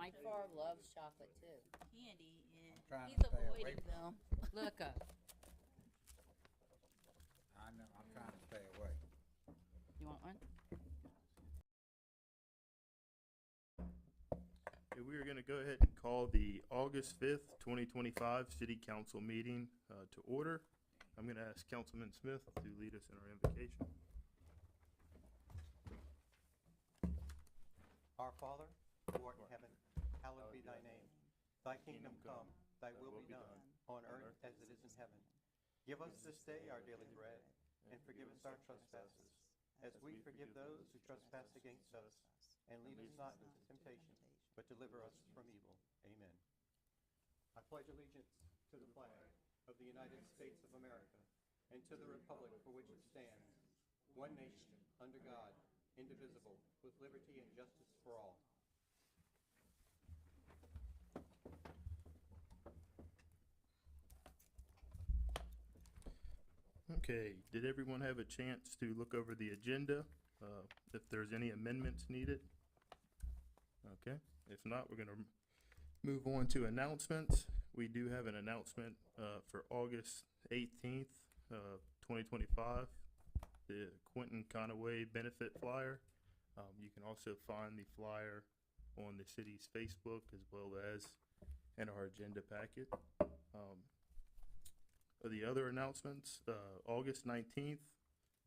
Mike Farr loves chocolate too. Candy and Trying He's to stay away avoiding from them. Look up. I know, I'm trying to stay away. You want one? Okay, we are going to go ahead and call the August 5th, 2025 City Council meeting to order. I'm going to ask Councilman Smith to lead us in our invocation. Our Father, who art in heaven, hallowed be thy name. Thy kingdom come, thy will be done, on earth as it is in heaven. Give us this day our daily bread, and forgive us our trespasses, as we forgive those who trespass against us. And lead us not into temptation, but deliver us from evil. Amen. I pledge allegiance to the flag of the United States of America, and to the republic for which it stands, one nation, under God, indivisible, with liberty and justice for all. Okay, did everyone have a chance to look over the agenda? If there's any amendments needed? Okay, if not, we're gonna move on to announcements. We do have an announcement for August 18th, 2025, the Quentin Conaway benefit flyer. You can also find the flyer on the city's Facebook as well as in our agenda packet. The other announcements, August 19th,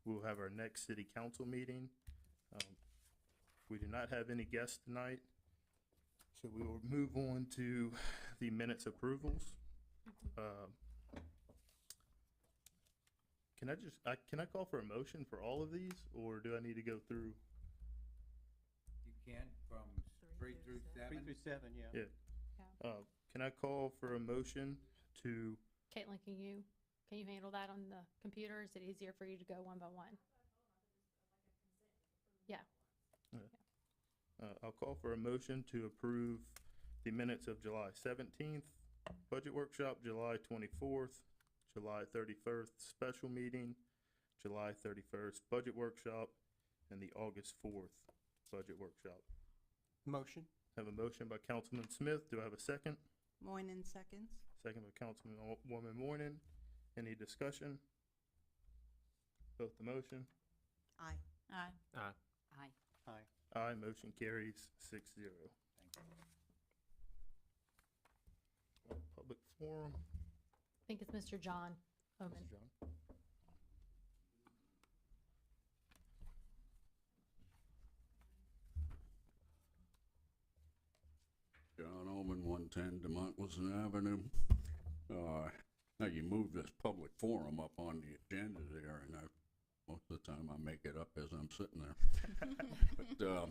we'll have our next city council meeting. We do not have any guests tonight, so we will move on to the minutes approvals. Can I call for a motion for all of these, or do I need to go through? You can, from 3 through 7? 3 through 7, yeah. Yeah. Can I call for a motion to, Caitlin, can you handle that on the computer? Is it easier for you to go one by one? Yeah. I'll call for a motion to approve the minutes of July 17th, budget workshop, July 24th, July 31st, special meeting, July 31st, budget workshop, and the August 4th budget workshop. Motion. Have a motion by Councilman Smith. Do I have a second? Moynihan seconds. Second by Councilwoman Moynihan. Any discussion? Vote the motion. Aye. Aye. Aye. Aye. Aye, motion carries 6-0. Thank you. Public forum. I think it's Mr. John Omen. Mr. John. John Omen, 110 Demont Avenue. Now you moved this public forum up on the agenda there, and most of the time I make it up as I'm sitting there. But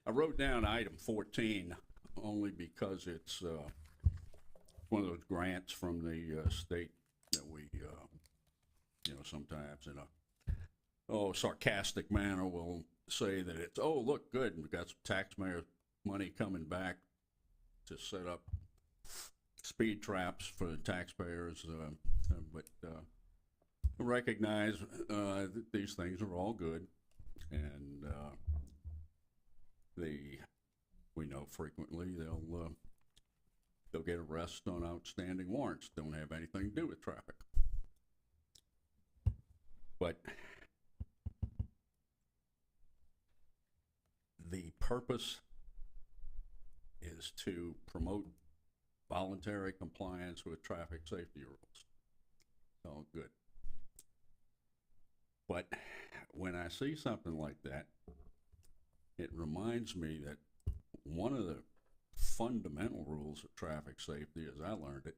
I wrote down item 14 only because it's one of those grants from the state that we, sometimes in a sarcastic manner will say that it's, oh, look, good, we've got some taxpayer money coming back to set up speed traps for the taxpayers, but recognize that these things are all good, and we know frequently they'll get arrested on outstanding warrants, don't have anything to do with traffic. But the purpose is to promote voluntary compliance with traffic safety rules. All good. But when I see something like that, it reminds me that one of the fundamental rules of traffic safety, as I learned it,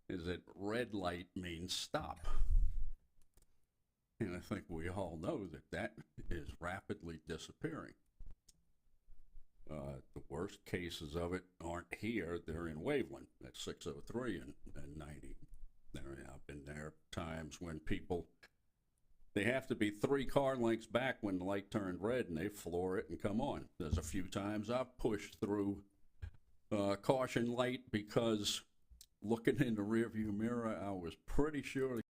is that red light means stop. And I think we all know that that is rapidly disappearing. The worst cases of it aren't here, they're in Waveland, that's 603 and 90. I've been there times when people, they have to be 3 car lengths back when the light turned red and they floor it and come on. There's a few times I've pushed through caution light because looking in the rearview mirror, I was pretty sure like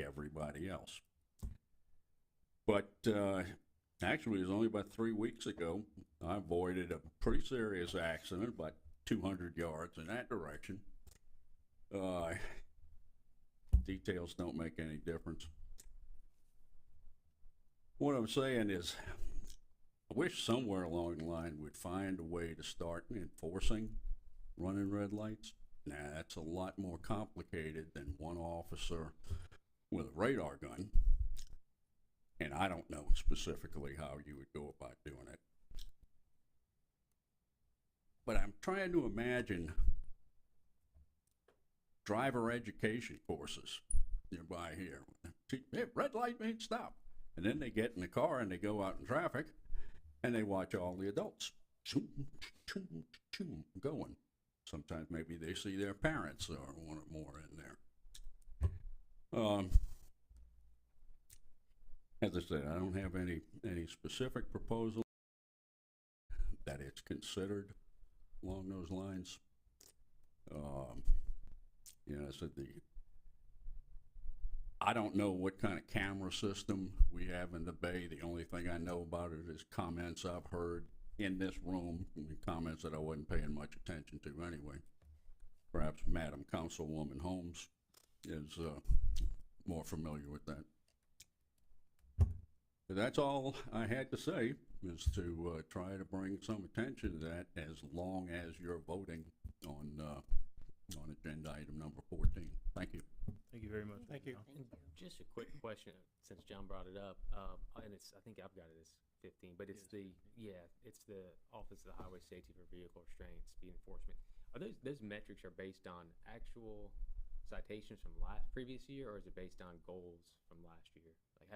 everybody else. But actually, it was only about 3 weeks ago, I avoided a pretty serious accident, about 200 yards in that direction. Details don't make any difference. What I'm saying is, I wish somewhere along the line we'd find a way to start enforcing running red lights. Now, that's a lot more complicated than one officer with a radar gun. And I don't know specifically how you would go about doing it. But I'm trying to imagine driver education courses nearby here. Hey, red light means stop. And then they get in the car and they go out in traffic and they watch all the adults going. Sometimes maybe they see their parents or one or more in there. As I said, I don't have any specific proposal that it's considered along those lines. I said I don't know what kind of camera system we have in the bay. The only thing I know about it is comments I've heard in this room, and comments that I wasn't paying much attention to anyway. Perhaps Madam Councilwoman Holmes is more familiar with that. But that's all I had to say, is to try to bring some attention to that, as long as you're voting on agenda item number 14. Thank you. Thank you very much. Thank you. And just a quick question, since John brought it up, and I think I've got it as 15, but it's the Office of the Highway Safety for Vehicle Restraint, Speed Enforcement. Are those metrics are based on actual citations from previous year, or is it based on goals from last year? Like,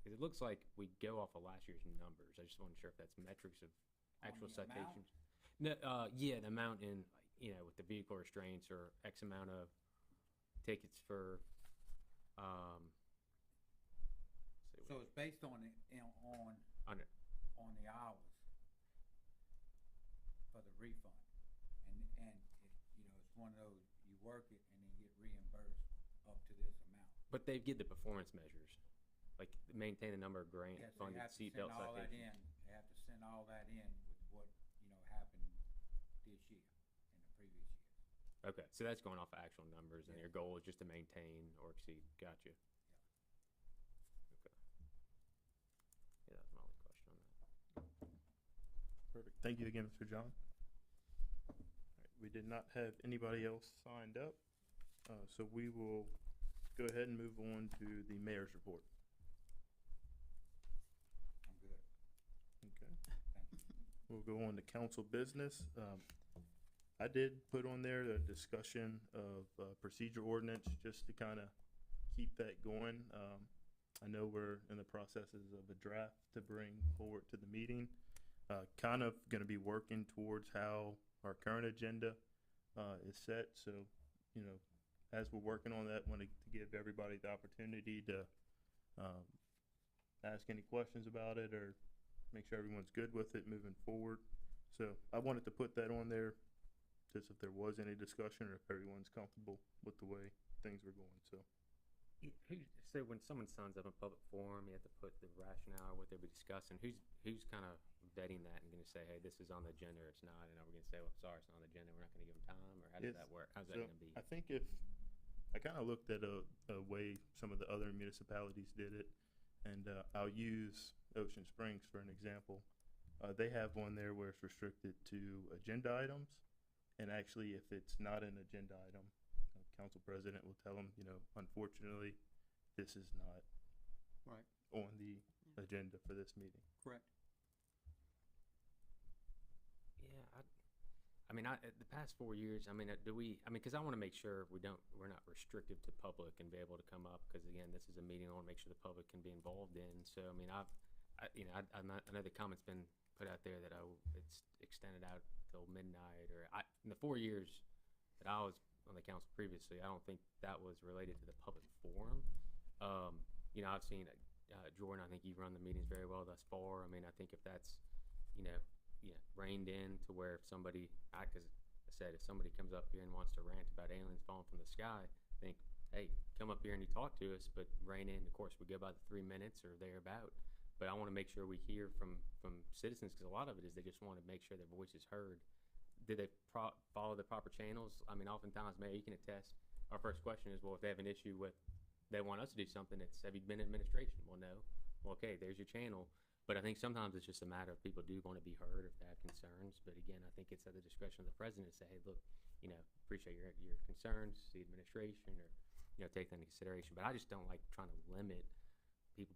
because it looks like we go off of last year's numbers. I just wasn't sure if that's metrics of actual citations. No, the amount in, with the vehicle restraints, or X amount of tickets for, So it's based on the hours for the refund, and it's one of those, you work it and then get reimbursed up to this amount. but they give the performance measures, like maintain the number of grant Yes, they funded have to seatbelt send all that citations. in. They have to send all that in with what happened this year and the previous year. Okay, so that's going off of actual numbers, and your goal is just to maintain or exceed. Gotcha. Okay. Yeah, that's my only question on that. Perfect. Thank you again, Mr. John. All right, we did not have anybody else signed up, so we will go ahead and move on to the mayor's report. I'm good. Okay. Thank you. We'll go on to council business. I did put on there the discussion of procedure ordinance, just to kind of keep that going. I know we're in the processes of a draft to bring forward to the meeting. Kind of going to be working towards how our current agenda is set. So, as we're working on that, want to give everybody the opportunity to ask any questions about it, or make sure everyone's good with it moving forward. So I wanted to put that on there, just if there was any discussion, or if everyone's comfortable with the way things were going. So So when someone signs up in public forum, you have to put the rationale, what they'll be discussing. Who's kind of vetting that and going to say, hey, this is on the agenda, or it's not? And are we going to say, well, sorry, it's not on the agenda, we're not going to give them time? Or how does that work? How's that going to be? I think if I kind of looked at a way some of the other municipalities did it, and I'll use Ocean Springs for an example. They have one there where it's restricted to agenda items, and actually, if it's not an agenda item, council president will tell them, unfortunately, this is not Right. on the agenda for this meeting. Correct. Yeah, the past 4 years, because I want to make sure we're not restrictive to public and be able to come up, because again, this is a meeting I want to make sure the public can be involved in. So, I know the comment's been put out there that, it's extended out till midnight, in the 4 years that I was on the council previously, I don't think that was related to the public forum. I've seen Jordan, I think you run the meetings very well thus far. I think if that's, reined in to where if somebody, because I said, if somebody comes up here and wants to rant about aliens falling from the sky, think, hey, come up here and you talk to us, but rein in. Of course, we go by the 3 minutes or thereabout. But I wanna make sure we hear from citizens, cause a lot of it is they just wanna make sure their voice is heard. Did they follow the proper channels? I mean, oftentimes, Mayor, you can attest, our first question is, well, if they have an issue with, they want us to do something, it's, have you been in administration? Well, no. Well, okay, there's your channel. But I think sometimes it's just a matter of people do wanna be heard if they have concerns. But again, I think it's at the discretion of the president to say, hey, look, you know, appreciate your concerns, the administration, or, you know, take that into consideration. But I just don't like trying to limit the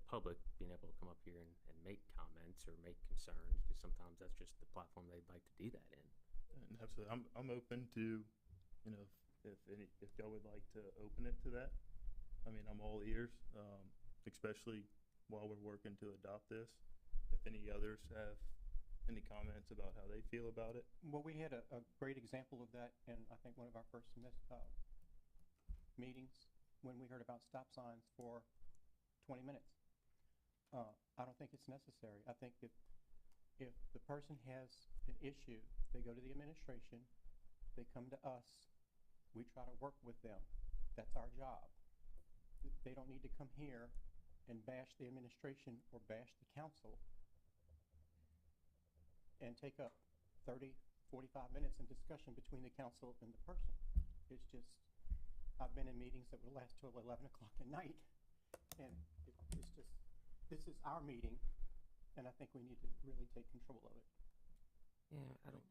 public being able to come up here and make comments or make concerns, because sometimes that's just the platform they'd like to do that in. And absolutely, I'm open to, you know, if y'all would like to open it to that. I mean, I'm all ears, especially while we're working to adopt this. If any others have any comments about how they feel about it. Well, we had a great example of that in, I think, one of our first meetings, when we heard about stop signs for 20 minutes. I don't think it's necessary. I think if the person has an issue, they go to the administration, they come to us, we try to work with them. That's our job. They don't need to come here and bash the administration or bash the council and take up 30, 45 minutes in discussion between the council and the person. It's just, I've been in meetings that would last till 11 o'clock at night, and it's just, this is our meeting, and I think we need to really take control of it. Yeah, I don't.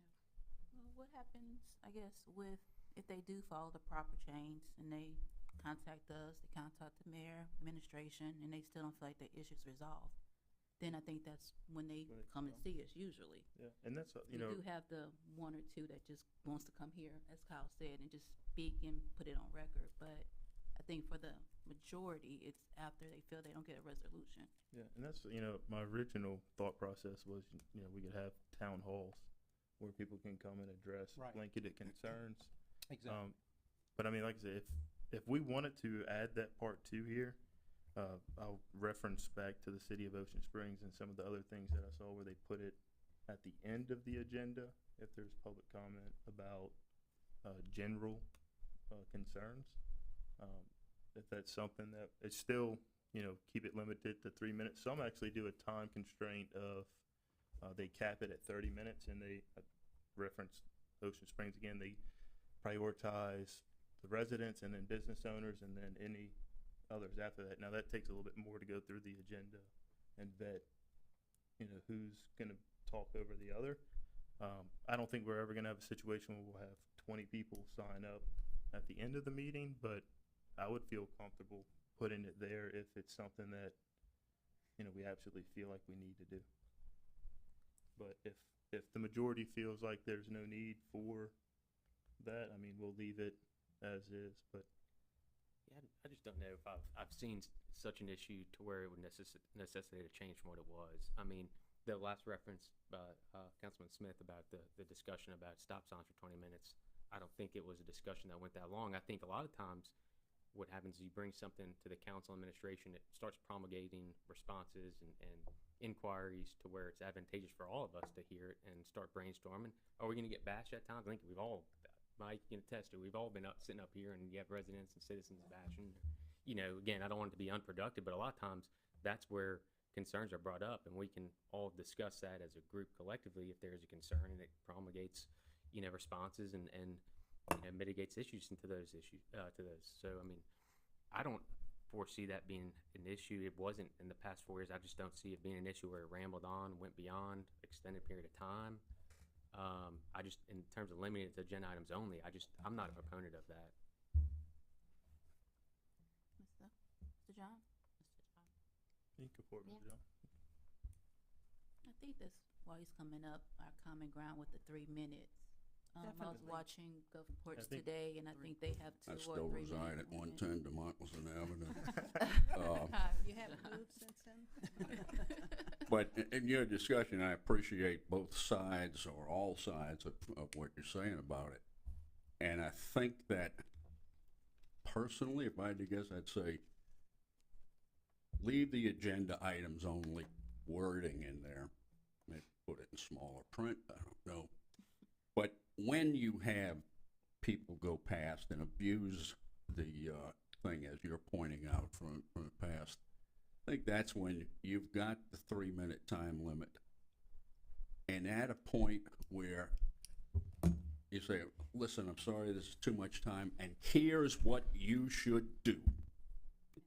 Well, what happens, I guess, with, if they do follow the proper chains and they contact us, they contact the mayor, administration, and they still don't feel like their issue's resolved, then I think that's when they come and see us usually. Yeah, and that's, We do have the one or two that just wants to come here, as Kyle said, and just speak and put it on record, but I think for the majority, it's after they feel they don't get a resolution. yeah, and that's, you know, my original thought process was, you know, we could have town halls where people can come and address Right. blanketed concerns. Exactly. But I mean, like I said, if we wanted to add that part 2 here, I'll reference back to the city of Ocean Springs and some of the other things that I saw where they put it at the end of the agenda if there's public comment about general concerns. If that's something that it's still, you know, keep it limited to 3 minutes. Some actually do a time constraint of they cap it at 30 minutes, and they reference Ocean Springs again. They prioritize the residents and then business owners and then any others after that. Now that takes a little bit more to go through the agenda and vet, you know, who's going to talk over the other. I don't think we're ever going to have a situation where we'll have 20 people sign up at the end of the meeting, but I would feel comfortable putting it there if it's something that, you know, we absolutely feel like we need to do. But if the majority feels like there's no need for that, I mean, we'll leave it as is, but Yeah, I just don't know if I've seen such an issue to where it would necessitate a change from what it was. I mean, the last reference by Councilman Smith about the discussion about stop signs for 20 minutes, I don't think it was a discussion that went that long. I think a lot of times what happens is you bring something to the council administration, it starts promulgating responses and inquiries to where it's advantageous for all of us to hear it and start brainstorming. Are we going to get bashed at times? I think we've all, Mike can attest to, we've all been sitting up here and you have residents and citizens bashing. You know, again, I don't want it to be unproductive, but a lot of times that's where concerns are brought up, and we can all discuss that as a group collectively if there's a concern, and it promulgates, you know, responses and you know, mitigates issues into those issues, to those. So, I mean, I don't foresee that being an issue. It wasn't in the past 4 years. I just don't see it being an issue where it rambled on, went beyond extended period of time. I just, in terms of limiting it to agenda items only, I'm not a proponent of that. Mr. John? you can forward it, John. I think that's why he's coming up, our common ground with the 3 minutes. I was Definitely. watching Gulfports I think- today, and I think they have 2 I or 3 still minutes. reside at 110 Democracy Avenue. You haven't moved since then? But in your discussion, I appreciate both sides or all sides of what you're saying about it. And I think that personally, if I had to guess, I'd say leave the agenda items only wording in there. Maybe put it in smaller print, I don't know. But when you have people go past and abuse the thing, as you're pointing out from the past, think that's when you've got the 3-minute time limit. And at a point where you say, listen, I'm sorry, this is too much time, and here's what you should do.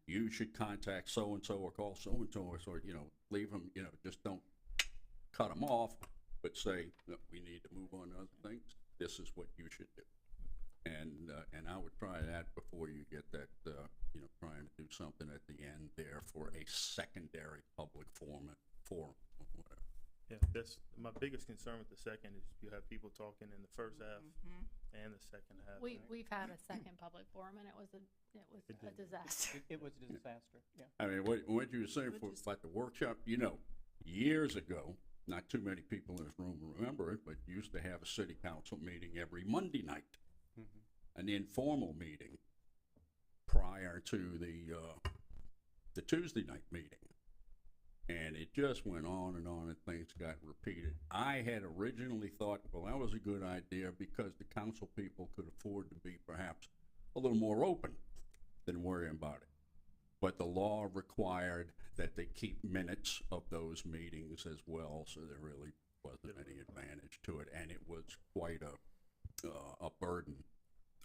You should contact so-and-so or call so-and-so or, you know, leave them, you know, just don't cut them off, but say, "Look, we need to move on to other things. This is what you should do." And I would try that before you get that, you know, trying to do something at the end there for a secondary public forum or whatever. Yeah, that's, my biggest concern with the second is you have people talking in the first half and the second half. We've had a second public forum and it was a disaster. It was a disaster, yeah. I mean, what you were saying about the workshop, you know, years ago, not too many people in this room remember it, but used to have a city council meeting every Monday night. An informal meeting prior to the Tuesday night meeting. And it just went on and things got repeated. I had originally thought, well, that was a good idea because the council people could afford to be perhaps a little more open than worrying about it. But the law required that they keep minutes of those meetings as well, so there really wasn't any advantage to it, and it was quite a burden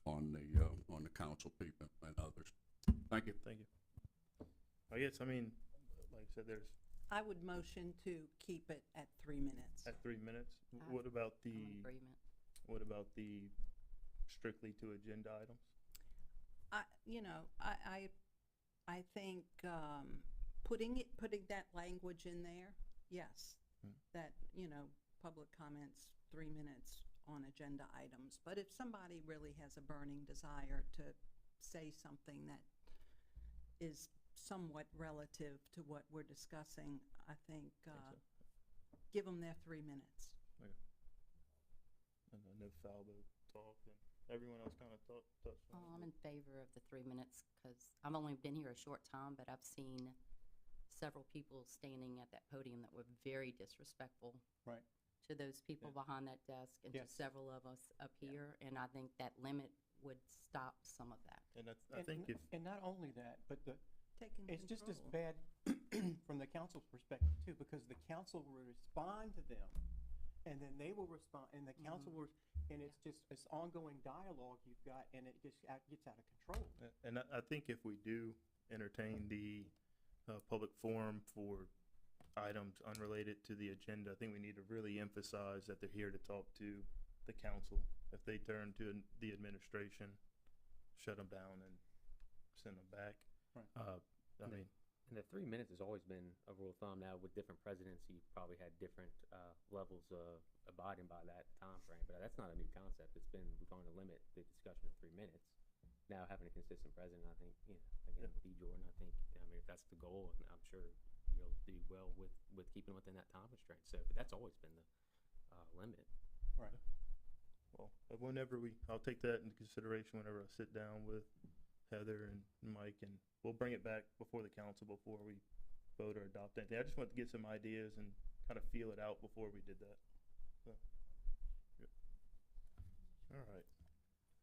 on the council people and others. Thank you. Thank you. I guess, I mean, like I said, there's I would motion to keep it at 3 minutes. at 3 minutes. What about I'm in agreement. what about the strictly to agenda items? I think putting that language in there, yes, that, public comments, 3 minutes on agenda items. But if somebody really has a burning desire to say something that is somewhat relative to what we're discussing, I think give them their 3 minutes. Okay. And I know Falbo talked and everyone else kind of touched on it. I'm in favor of the 3 minutes because I've only been here a short time, but I've seen several people standing at that podium that were very disrespectful Right. to those people behind that desk and to Yes. several of us up here. And I think that limit would stop some of that. And that's, I think if, And not only that, but Taking it's just as control. bad from the council's perspective too, because the council will respond to them, and then they will respond, and the council will, and it's just this ongoing dialogue you've got, and it just gets out of control. and I think if we do entertain the public forum for items unrelated to the agenda, I think we need to really emphasize that they're here to talk to the council. If they turn to the administration, shut them down and send them back. Right. I mean, And the 3 minutes has always been a rule of thumb. Now with different presidents, you probably had different levels of abiding by that time frame. But that's not a new concept. It's been, we're going to limit the discussion to 3 minutes. Now having a consistent president, I think, again, with E. Jordan, I think, if that's the goal, I'm sure you'll do well with keeping within that time constraint. So, but that's always been the limit. Right. well, I'll take that into consideration whenever I sit down with Heather and Mike, and we'll bring it back before the council before we vote or adopt anything. I just wanted to get some ideas and kind of feel it out before we did that. So, yep. All right.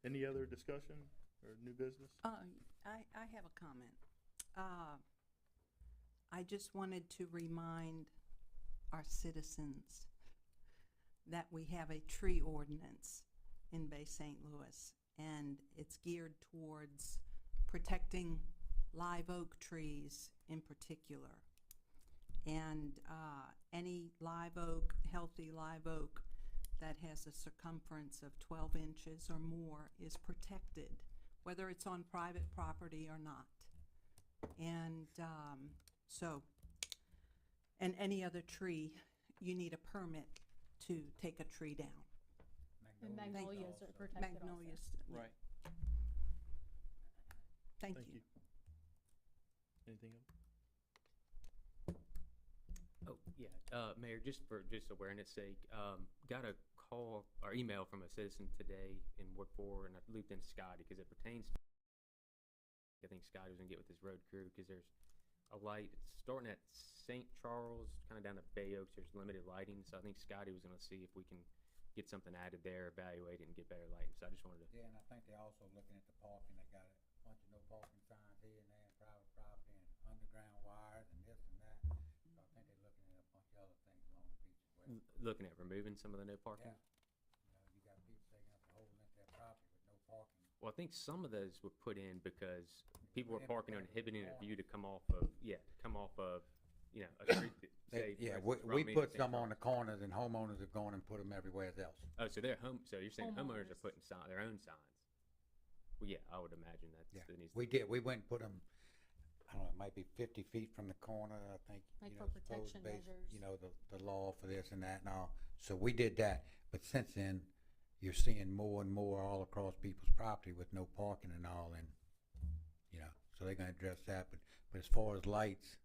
Any other discussion or new business? I have a comment. I just wanted to remind our citizens that we have a tree ordinance in Bay St. Louis, and it's geared towards protecting live oak trees in particular. And any live oak, healthy live oak that has a circumference of 12 inches or more is protected, whether it's on private property or not. And and any other tree, you need a permit to take a tree down. And magnolias are also. protected also. Magnolias. yeah. Right. Thank you. Anything else? Oh, yeah, Mayor, just for awareness sake, got a call or email from a citizen today in Ward 4, and I looped in Scotty because it pertains to, I think Scotty was gonna get with his road crew because there's a light, it's starting at St. Charles, kind of down to Bay Oaks, there's limited lighting, so I think Scotty was gonna see if we can get something added there, evaluate it, and get better lighting, so I just wanted to. Yeah, and I think they're also looking at the parking. They got a bunch of no parking signs here and there, and private property, and underground wires, and looking at removing some of the no parking? Yeah. You got people taking up the whole length of their property with no parking. Well, I think some of those were put in because people were Yeah, parking on because of the inhibiting a corner. view to come off of, a street that, say. Yeah, for instance, we Romney put and some on St. the corners and homeowners have gone and put them everywhere else. Oh, so so you're saying homeowners are Homeowners. putting their own signs? Well, yeah, I would imagine Yeah, that needs. we did, we went and put them, I don't know, it might be 50 feet from the corner, I think. Like you for know, supposed protection base- measures. You know, the law for this and that and all. So we did that, but since then, you're seeing more and more all across people's property with no parking and all, and, so they're gonna address that, but as far as lights,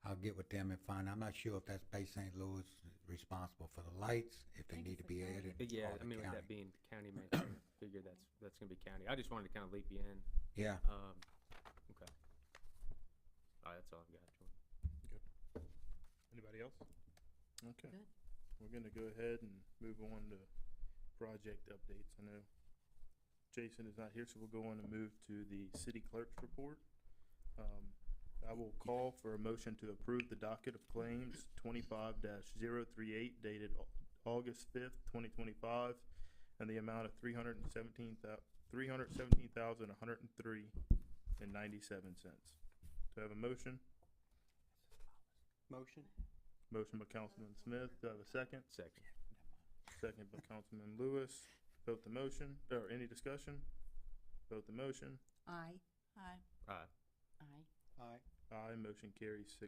I'll get with them and find, I'm not sure if that's Bay St. Louis responsible for the lights, if they think need it's to the be county. added, But yeah, or I the mean, with that county. being county manager, I figure that's gonna be county. I just wanted to kind of leap you in. Yeah, Okay. All right, that's all I've got, Jordan. Anybody else? Okay. Good. We're gonna go ahead and move on to project updates. I know Jason is not here, so we'll go on and move to the city clerk's report. I will call for a motion to approve the docket of claims 25-038 dated August 5th, 2025, and the amount of $317,103.97. Do I have a motion? motion? Motion by Councilman Smith. Do I have a second? Second. Second by Councilman Lewis. Vote the motion, or any discussion? Vote the motion. Aye. Aye. Aye. Aye. Aye. Aye, motion carries 6-0.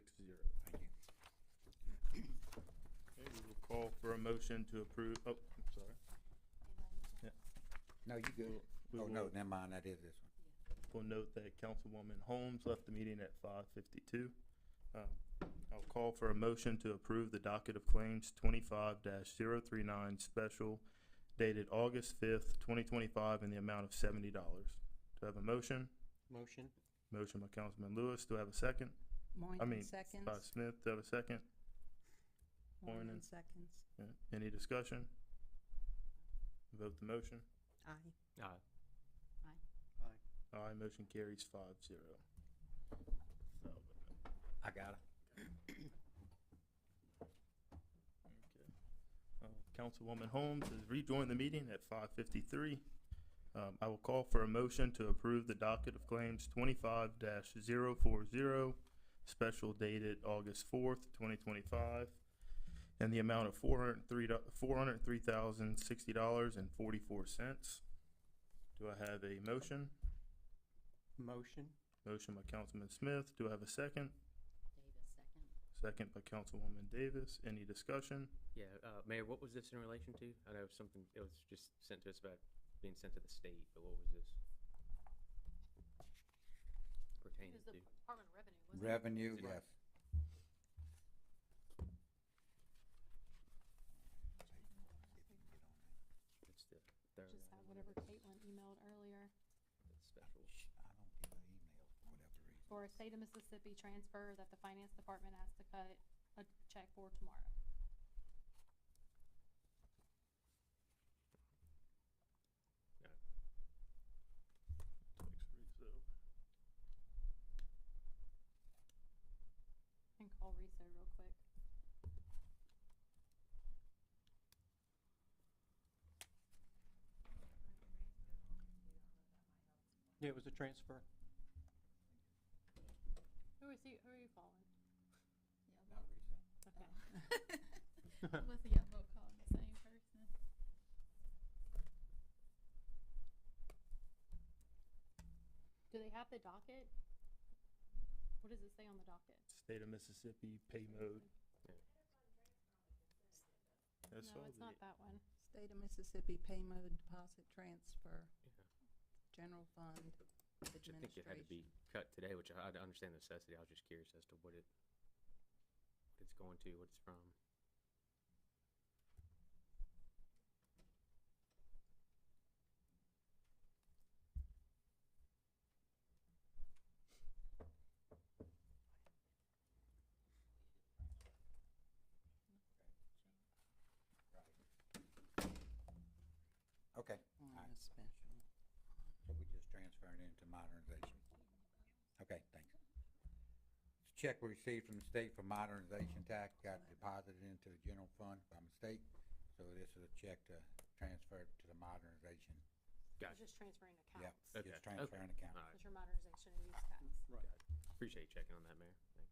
Thank you. Okay, we will call for a motion to approve, oh, I'm sorry. No, you good. We Oh, no, will- never mind, that is this one. We'll note that Councilwoman Holmes left the meeting at 5:52. I'll call for a motion to approve the docket of claims 25-039 special dated August 5th, 2025, in the amount of $70. Do I have a motion? Motion? Motion by Councilman Lewis. Do I have a second? Moynihan seconds. By Smith. Do I have a second? Moynihan Moynihan. seconds. Yeah. Any discussion? Vote the motion. Aye. Aye. Aye, motion carries 5-0. I got it. Okay. Councilwoman Holmes has rejoined the meeting at 5:53. I will call for a motion to approve the docket of claims 25-040, special dated August 4th, 2025, and the amount of $403,060.44. Do I have a motion? Motion? Motion by Councilman Smith. Do I have a second? Davis, second. Second by Councilwoman Davis. Any discussion? Yeah, Mayor, what was this in relation to? I know something, it was just sent to us about being sent to the state, but what was this pertaining to? Department of Revenue, wasn't it? Revenue, Is it- yes. It's the third Just have item, whatever Caitlin emailed earlier it's special. I don't get the emails for whatever reason. for a state of Mississippi transfer that the finance department has to cut a check for tomorrow. And call Riso real quick. Yeah, it was a transfer. Who is he, who are you calling? Okay. Both of y'all both calling the same person. Do they have the docket? What does it say on the docket? State of Mississippi pay mode. That's No, all it's the- not that one. State of Mississippi pay mode deposit transfer, Yeah. general fund, Which I think it had to be cut today, which I understand the necessity. I was just curious as to what it's going to, what it's from. Okay, on Alright. the special. so we just transferred into modernization. Okay, thanks. check we received from the state for modernization tax got deposited into the general fund by mistake. So this is a check to transfer it to the modernization. It's Gotcha. just transferring Yep, accounts. Okay. just transferring account. All right. It's your modernization and use tax. Appreciate you checking on that, Mayor. Thank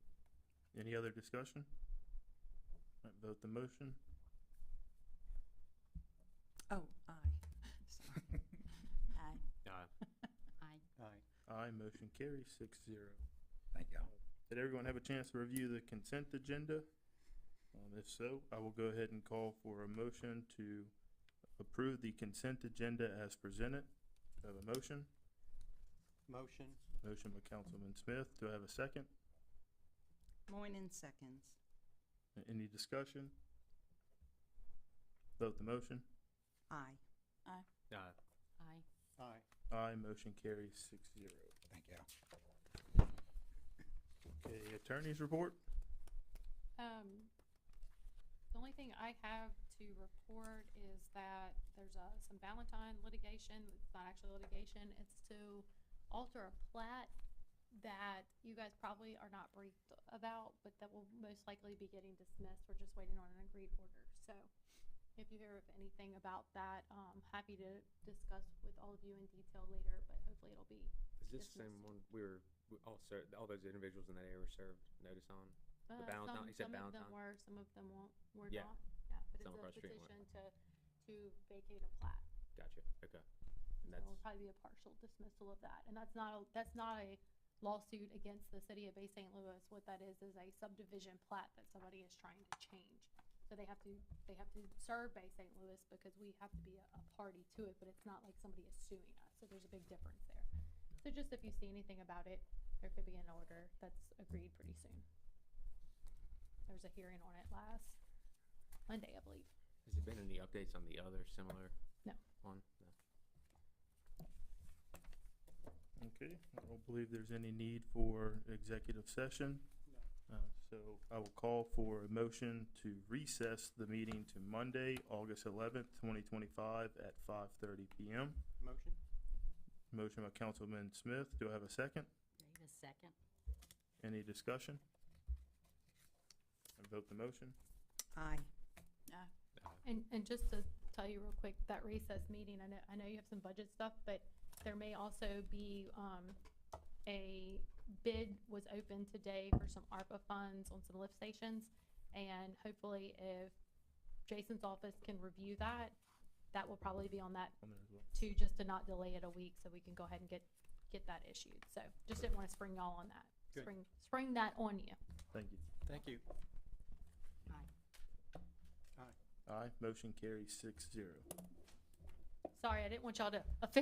you. Any other discussion? All right, vote the motion. Oh, aye. Sorry. Aye. I, Aye. Aye, motion carries 6-0. Thank y'all. Did everyone have a chance to review the consent agenda? If so, I will go ahead and call for a motion to approve the consent agenda as presented. Do I have a motion? Motion. Motion by Councilman Smith. Do I have a second? Moynihan seconds. Any discussion? Vote the motion. Aye. Uh, I, Aye. Aye, motion carries 6-0. Thank y'all. Okay, attorney's report? The only thing I have to report is that there's some Valentine litigation. It's not actually litigation. It's to alter a plat that you guys probably are not briefed about, but that will most likely be getting dismissed. We're just waiting on an agreed order. So if you hear of anything about that, happy to discuss with all of you in detail later, but hopefully it'll be is this the same one all those individuals in that area were served notice on? The Valentine, you said some Valentine? of them were, some of them were Yeah. not. Yeah, but Some it's across a the street petition to vacate a plat. Gotcha, okay. And So it'll that's, probably be a partial dismissal of that. And that's not a lawsuit against the city of Bay St. Louis. What that is a subdivision plat that somebody is trying to change. So they have to serve Bay St. Louis because we have to be a party to it, but it's not like somebody is suing us. So there's a big difference there. So just if you see anything about it, there could be an order that's agreed pretty soon. There was a hearing on it last Monday, I believe. has there been any updates on the other similar No. one? No. Okay, I don't believe there's any need for executive session. So I will call for a motion to recess the meeting to Monday, August 11th, 2025 at 5:30 PM. Motion. Motion by Councilman Smith. Do I have a second? gave a second. Any discussion? I vote the motion. Aye. And just to tell you real quick, that recess meeting, I know you have some budget stuff, but there may also be, a bid was open today for some ARPA funds on some lift stations. And hopefully if Jason's office can review that, that will probably be on that On there as well. too, just to not delay it a week so we can go ahead and get that issued. So just didn't wanna spring y'all on that. Good. Spring that on you. Thank you. Thank you. Aye. Aye. Aye, motion carries 6-0. Sorry, I didn't want y'all to officially